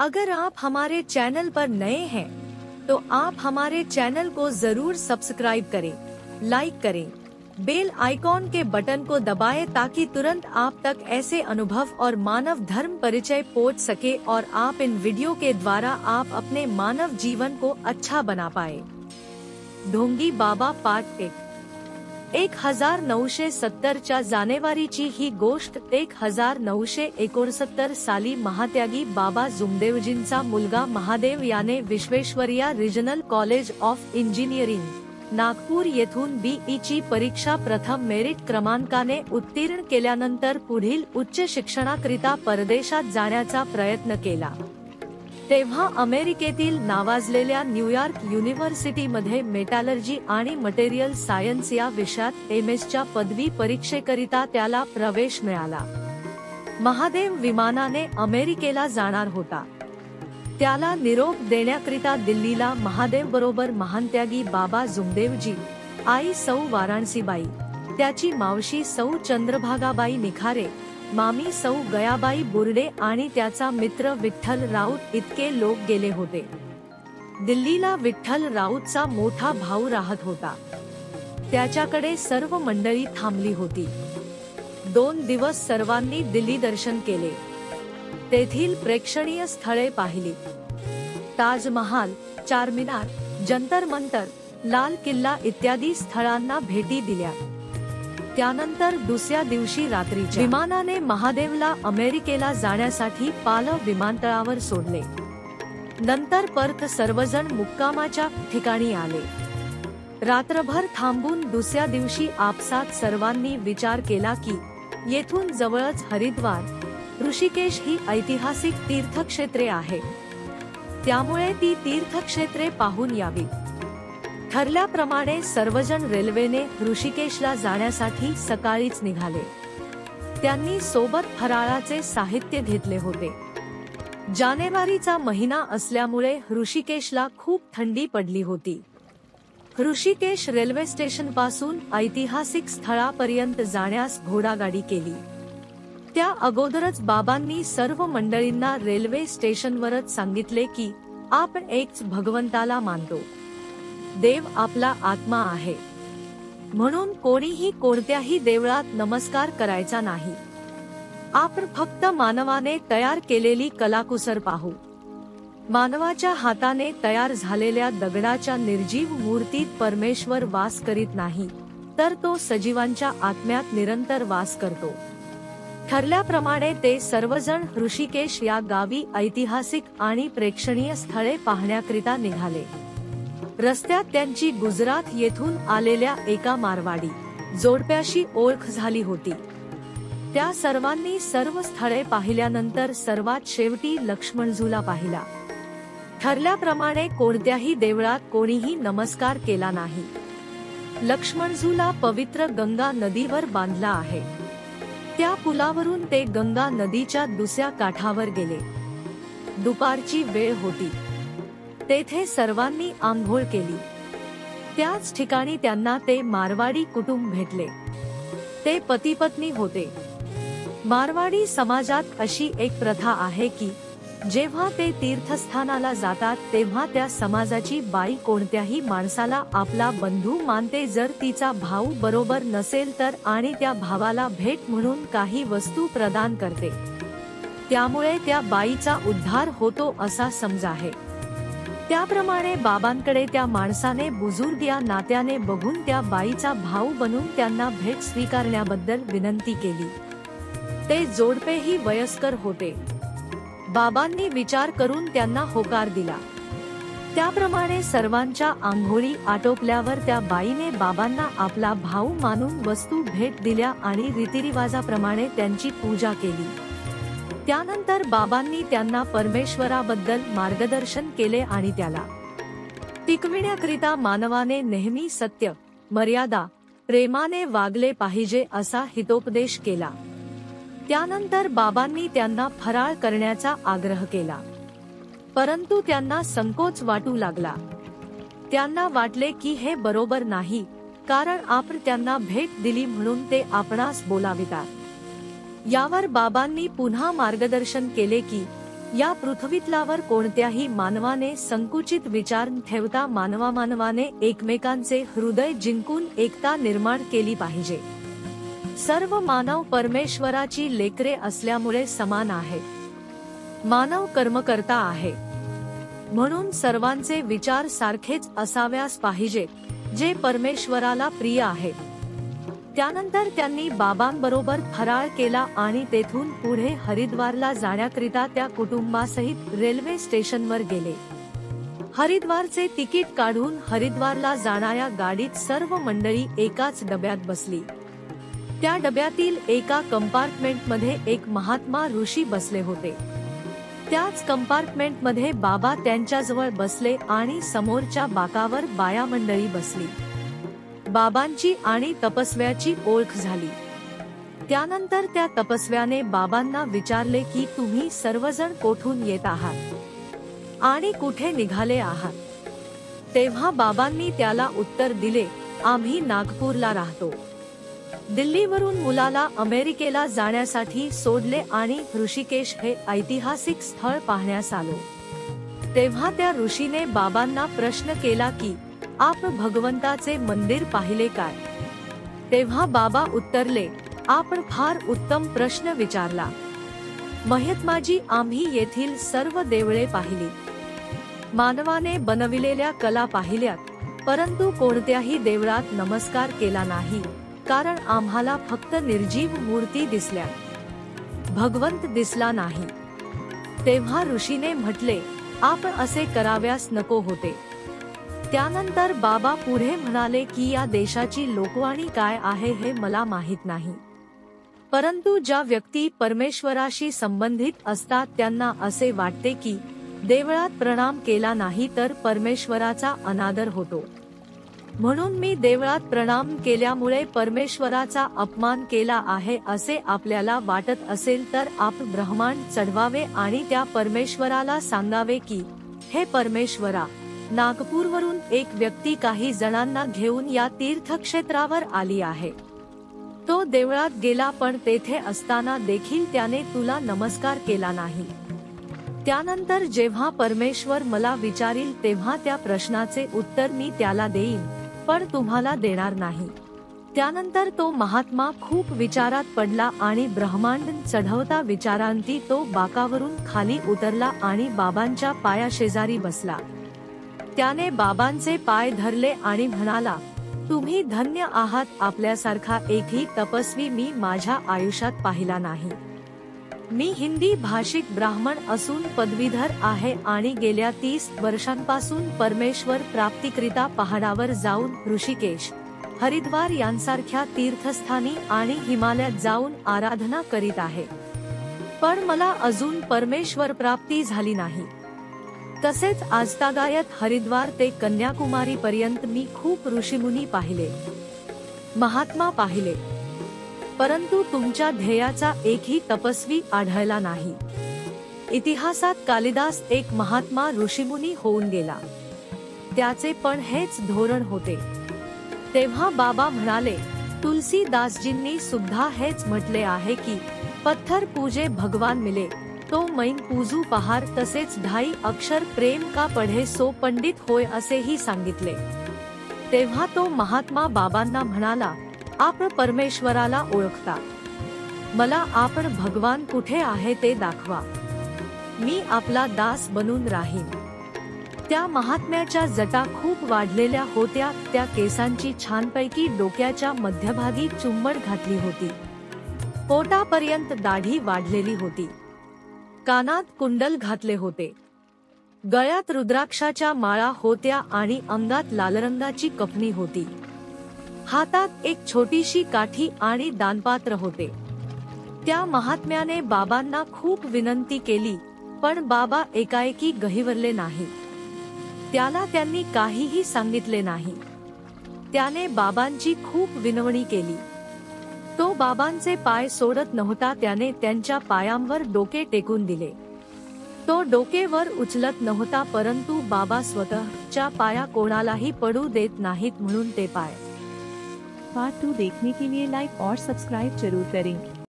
अगर आप हमारे चैनल पर नए हैं तो आप हमारे चैनल को जरूर सब्सक्राइब करें, लाइक करें, बेल आइकॉन के बटन को दबाएं ताकि तुरंत आप तक ऐसे अनुभव और मानव धर्म परिचय पहुंच सके और आप इन वीडियो के द्वारा आप अपने मानव जीवन को अच्छा बना पाए। ढोंगी बाबा पार्ट 1970 जानेवारीची ही गोष्ट 1969 साली महात्यागी बाबा जुमदेवजींचा मुलगा महादेव याने Visvesvaraya regional college of engineering Nagpur येथून BE ची परीक्षा प्रथम मेरिट क्रमांकाने उत्तीर्ण केल्यानंतर पुढील उच्च शिक्षणाकरिता परदेशात जाण्याचा प्रयत्न केला। तेव्हा अमेरिकेतील नावाजलेल्या न्यूयॉर्क युनिव्हर्सिटीमध्ये मेटॅलर्जी आणि मटेरियल सायन्स या विषयात MS च्या पदवी परीक्षेकरिता त्याला प्रवेश मिळाला। महादेव विमानाने अमेरिकेला जाणार होता। त्याला निरोप देण्याकरिता दिल्लीला महादेव बरोबर महात्यागी बाबा जुमदेवजी, आई सौ वाराणसीबाई, त्याची मावशी सौ चंद्रभागाबाई निखारे, मामी सौ गयाबाई बुर्डे आणि त्याचा मित्र विठ्ठल राऊत इतके लोक गेले होते। दिल्लीला विठ्ठल राऊतचा मोठा भाऊ राहत होता। त्याच्याकडे सर्व मंडळी थांबली होती। 2 दिवस सर्वांनी दिल्ली दर्शन केले। तेथील प्रेक्षणीय स्थळे पाहिली। ताजमहाल, चारमिनार, जंतर मंतर, लाल किल्ला इत्यादी स्थळांना भेटी दिल्या। त्यानंतर दुसऱ्या दिवशी रात्रीच्या विमानाने महादेवला अमेरिकेला जाण्यासाठी पालव विमानतळावर सोडले। नंतर परत सर्वजण मुक्कामाच्या ठिकाणी आले। रात्रभर थांबून दुसऱ्या दिवशी आपसात सर्वांनी विचार केला की येथून जवळच हरिद्वार, ऋषिकेश ही ऐतिहासिक तीर्थक्षेत्रे आहेत, त्यामुळे ती तीर्थक्षेत्रे पाहून यावी। ठरल्याप्रमाणे सर्वजण रेल्वेने ऋषिकेशला जाण्यासाठी सकाळीच निघाले। त्यांनी सोबत फराळाचे साहित्य घेतले होते। जानेवारीचा महिना असल्यामुळे ऋषिकेशला खूप थंडी पडली होती। ऋषिकेश रेल्वे स्टेशन पासून ऐतिहासिक स्थळापर्यंत जाण्यास घोडागाडी केली। त्या अगोदरच बाबांनी सर्व मंडळींना रेल्वे स्टेशनवरच सांगितले की आपण एकच भगवंताला मानतो, देव आपला आत्मा आहे, म्हणून कोणीही कोणत्याही देवळात नमस्कार करायचा नाही। आपण फक्त मानवाने तयार केलेली कलाकुसर पाहू। मानवाच्या हाताने तयार झालेल्या दगडाच्या निर्जीव मूर्तीत परमेश्वर वास करीत नाही, तर तो सजीवांच्या आत्म्यात निरंतर वास करतो। ठरल्याप्रमाणे ते सर्वजण ऋषिकेश या गावी ऐतिहासिक आणि प्रेक्षणीय स्थळे पाहण्याकरिता निघाले। रस्त्यात त्यांची गुजरात येथून आलेल्या एका मारवाडी जोडप्याशी ओळख झाली होती। त्या सर्वांनी सर्व स्थळे पाहिल्यानंतर सर्वात शेवटी लक्ष्मणझूला पाहिला। ठरल्याप्रमाणे कोणत्याही देवळात कोणीही नमस्कार केला नाही। लक्ष्मणझूला पवित्र गंगा नदीवर बांधला आहे। त्या पुलावरून ते गंगा नदीच्या दुसऱ्या काठावर गेले। दुपारची वेळ होती। तेथे सर्वांनी आंघोळ केली। त्याच ठिकाणी त्यांना ते मारवाडी कुटुंब भेटले। ते पती पत्नी होते। मारवाडी समाजात अशी एक प्रथा आहे की जेव्हा ते तीर्थस्थानाला जातात तेव्हा त्या समाजाची बाई कोणत्याही माणसाला आपला बंधू मानते जर तिचा भाऊ बरोबर नसेल तर, आणि त्या भावाला भेट म्हणून काही वस्तू प्रदान करते। त्यामुळे त्या बाईचा उद्धार होतो असा समज आहे। त्याप्रमाणे बाबांकडे त्या माणसाने बुजुर्ग या नात्याने बघून त्या बाईचा भाऊ बनून त्यांना भेट स्वीकारण्याबद्दल विनंती केली। ते जोडपेही वयस्कर होते। बाबांनी विचार करून त्यांना होकार दिला। त्याप्रमाणे सर्वांच्या आंघोळी आटोपल्यावर त्या बाईने बाबांना आपला भाऊ मानून वस्तू भेट दिल्या आणि रीतिरिवाजाप्रमाणे त्यांची पूजा केली। त्यानंतर बाबांनी त्यांना परमेश्वराबद्दल मार्गदर्शन केले आणि त्याला टिकविण्याकरिता मानवाने नेहमी सत्य, मर्यादा, प्रेमाने वागले पाहिजे असा हितोपदेश केला। त्यानंतर बाबांनी त्यांना फराळ करण्याचा आग्रह केला, परंतु त्यांना संकोच वाटू लागला। त्यांना वाटले की हे बरोबर नाही, कारण आपण त्यांना भेट दिली म्हणून ते आपणास बोलावितात। यावर बाबांनी पुन्हा मार्गदर्शन केले की या पृथ्वीतलावर कोणत्याही मानवाने संकुचित विचार ठेवता मानवाने एकमेकांचे हृदय जिंकून एकता निर्माण केली पाहिजे. सर्व मानव परमेश्वराची लेकरे असल्यामुळे समान आहेत. मानव कर्मकर्ता आहे, म्हणून सर्वांचे विचार सारखेच असाव्यास पाहिजे जे परमेश्वराला प्रिय आहेत. त्यानंतर त्यांनी बाबांबरोबर फराळ केला आणि तेथून पुढे हरिद्वारला जाण्याकरिता त्या कुटुंबासहित रेल्वे स्टेशनवर गेले. हरिद्वारचे तिकीट काढून हरिद्वारला जाणाऱ्या गाडीत सर्व मंडळी एकाच डब्यात बसली. त्या डब्यातील एका कंपार्टमेंटमध्ये एक महात्मा ऋषी बसले होते. त्याच कंपार्टमेंटमध्ये बाबा त्यांच्याजवळ बसले आणि समोरच्या बाकावर बाया मंडळी बसली. बाबांची आणि तपस्व्याची ओळख झाली. त्यानंतर त्या तपस्व्याने बाबांना विचारले की तुम्ही सर्वजण कोठून येत आहात आणि कुठे निघाले आहात. तेव्हा बाबांनी त्याला उत्तर दिले, आम्ही नागपूरला राहतो. दिल्लीवरून मुलाला अमेरिकेला जाण्यासाठी सोडले आणि ऋषिकेश हे ऐतिहासिक स्थळ पाहण्यास आलो. तेव्हा त्या ऋषीने बाबांना प्रश्न केला की आपण भगवंताचे मंदिर पाहिले काय. तेव्हा बाबा उत्तरले, आपण फार उत्तम प्रश्न विचारला. महात्माजी, आम्ही येथील सर्व देवळे पाहिली. मानवाने बनविलेल्या कला पाहिल्यात, परंतु कोणत्याही देवळात नमस्कार केला नाही, कारण आम्हाला फक्त निर्जीव मूर्ती दिसल्या, भगवंत दिसला नाही. तेव्हा ऋषीने म्हटले, आपण असे कराव्यास नको होते. त्यानंतर बाबा पुढे म्हणाले की या देशाची लोकवाणी काय आहे हे मला माहित नाही, परंतु ज्या व्यक्ती परमेश्वराशी संबंधित असतात त्यांना असे वाटते की देवळात प्रणाम केला नाही तर परमेश्वराचा अनादर होतो. म्हणून मी देवळात प्रणाम केल्यामुळे परमेश्वराचा अपमान केला आहे असे आपल्याला वाटत असेल तर आपण ब्रह्मांड चढवावे आणि त्या परमेश्वराला सांगावे की हे परमेश्वरा, नागपूरवरून एक व्यक्ती काही जणांना घेऊन या तीर्थक्षेत्रावर आली आहे. तो देवळात गेला पण तेथे असताना देखील त्याने तुला नमस्कार केला नाही. त्यानंतर जेव्हा परमेश्वर मला विचारील तेव्हा त्या प्रश्नाचे उत्तर मी त्याला देईन, पण तुम्हाला देणार नाही. त्यानंतर तो महात्मा खूप विचारात पडला आणि ब्रह्मांड चढवता विचारांती तो बाकावरून खाली उतरला आणि बाबांच्या पायाशेजारी बसला. त्याने बाबांचे पाय धरले आणि म्हणाला, तुम्ही धन्य आहात, आपल्यासारखा एकही तपस्वी मी माझ्या आयुष्यात पाहिला नाही. मी हिंदी भाषिक ब्राह्मण असून पदवीधर आहे आणि गेल्या 30 वर्षांपासून परमेश्वर प्राप्तिकरिता पहाडावर जाऊन ऋषिकेश, हरिद्वार यांसारख्या तीर्थस्थानी आणि हिमालयात जाऊन आराधना करीत आहे. पण मला अजून परमेश्वर प्राप्ती झाली नाही. तसेच आजतागायत हरिद्वार ते कन्याकुमारी पर्यंत मी खूप ऋषीमुनी पाहिले, महात्मा पाहिले, परंतु तुमच्या ध्येयाचा एकही तपस्वी आढळला नाही. इतिहासात कालिदास एक महात्मा ऋषीमुनी होऊन गेला, त्याचे पण हेच धोरण होते. तेव्हा बाबा म्हणाले, तुलसीदासजींनी सुद्धा हेच म्हटले आहे की पत्थर पूजे भगवान मिले, तो मैन पूजू पहार. तसेच 2.5 अक्षर प्रेम का पढे सो पंडित होय असेही सांगितले. तेव्हा तो महात्मा बाबांना म्हणाला, आपण परमेश्वराला ओळखता, मला आपण भगवान कुठे आहे ते दाखवा, मी आपला दास बनून राहीन. त्या महात्म्याच्या जटा खूप वाढलेल्या होत्या, त्या केसांची छानपैकी डोक्याच्या मध्यभागी चुंबड घातली होती, पोटापर्यंत दाढी वाढलेली होती, कानात कुंडल घातले होते, गळ्यात रुद्राक्षाच्या माळा होत्या आणि अंगात लालरंगाची कफनी होती. हातात एक छोटीशी काठी आणि दानपात्र होते. त्या महात्म्याने बाबांना खूप विनंती केली, पण बाबा एकाएकी गहिवरले नाही. त्याला त्यांनी काहीही सांगितले नाही. त्याने बाबांची खूप विनवणी केली. तो बाबांचे पाय सोडत नव्हता. त्याने त्यांच्या पायांवर डोके टेकून दिले. तो डोके वर उचलत नव्हता, परंतु बाबा स्वतःच्या पाया कोणालाही पडू देत नाहीत म्हणून ते पाय. पार्ट 2 देखने के लिए लाइक और सब्सक्राइब जरूर करें।